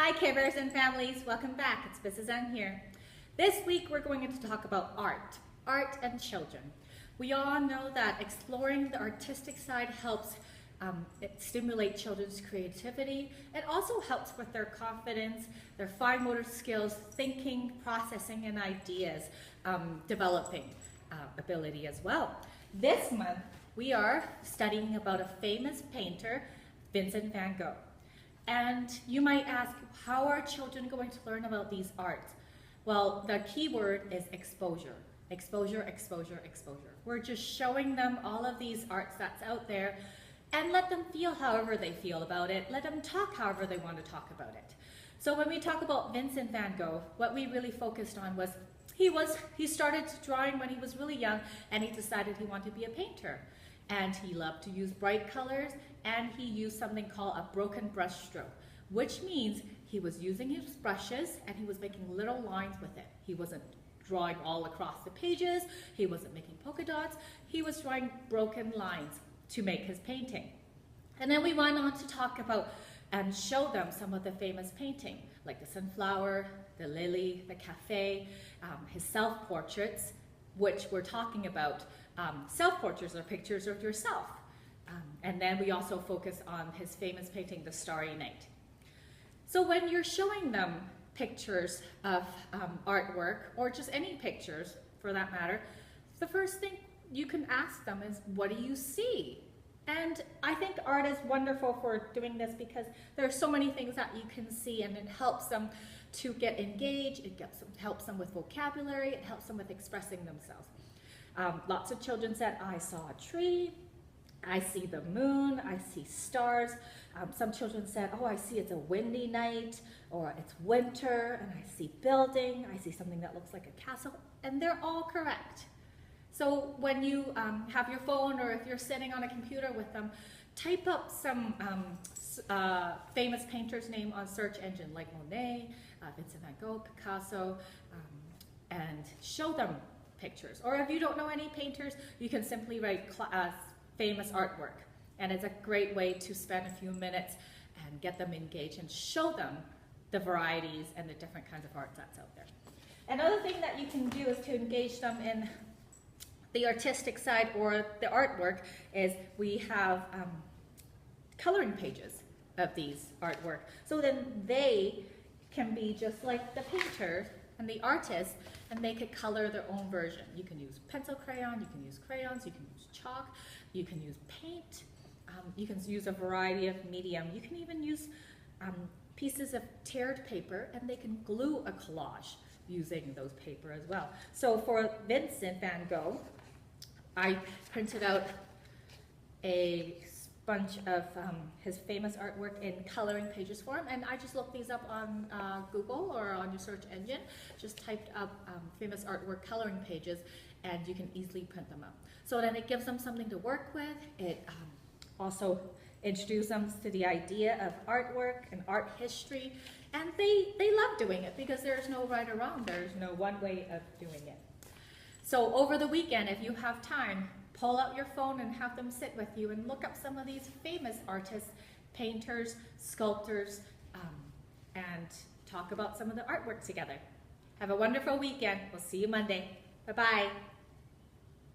Hi Kivers and families, welcome back. It's Mrs. N here. This week we're going to talk about art and children. We all know that exploring the artistic side helps stimulate children's creativity. It also helps with their confidence, their fine motor skills, thinking, processing, and ideas developing ability as well. This month we are studying about a famous painter, Vincent van Gogh. And you might ask, how are children going to learn about these arts? Well, the key word is exposure. Exposure, exposure, exposure. We're just showing them all of these arts that's out there and let them feel however they feel about it. Let them talk however they want to talk about it. So when we talk about Vincent van Gogh, what we really focused on was he started drawing when he was really young, and he decided he wanted to be a painter. And he loved to use bright colors, and he used something called a broken brush stroke, which means he was using his brushes and he was making little lines with it. He wasn't drawing all across the pages, he wasn't making polka dots, he was drawing broken lines to make his painting. And then we went on to talk about and show them some of the famous painting, like the sunflower, the lily, the cafe, his self-portraits, which we're talking about. Self-portraits are pictures of yourself. And then we also focus on his famous painting, The Starry Night. So when you're showing them pictures of artwork, or just any pictures for that matter, the first thing you can ask them is, what do you see? And I think art is wonderful for doing this because there are so many things that you can see, and it helps them to get engaged, helps them with vocabulary, it helps them with expressing themselves. Lots of children said, I saw a tree, I see the moon, I see stars. Some children said, oh, I see it's a windy night, or it's winter, and I see building, I see something that looks like a castle, and they're all correct. So when you have your phone, or if you're sitting on a computer with them, type up some famous painters' name on search engine, like Monet, Vincent van Gogh, Picasso, and show them pictures. Or if you don't know any painters, you can simply write famous artwork. And it's a great way to spend a few minutes and get them engaged and show them the varieties and the different kinds of art that's out there. Another thing that you can do is to engage them in the artistic side or the artwork is we have coloring pages of these artwork. So then they can be just like the painter and the artist, and they could color their own version. You can use pencil crayon, you can use crayons, you can use chalk, you can use paint, you can use a variety of medium. You can even use pieces of teared paper, and they can glue a collage using those paper as well. So for Vincent van Gogh, I printed out a bunch of his famous artwork in coloring pages form, and I just looked these up on Google or on your search engine. Just typed up famous artwork coloring pages, and you can easily print them out. So then it gives them something to work with. It also introduces them to the idea of artwork and art history, and they love doing it because there's no right or wrong. There's no one way of doing it. So over the weekend, if you have time, pull out your phone and have them sit with you and look up some of these famous artists, painters, sculptors, and talk about some of the artwork together. Have a wonderful weekend. We'll see you Monday. Bye-bye.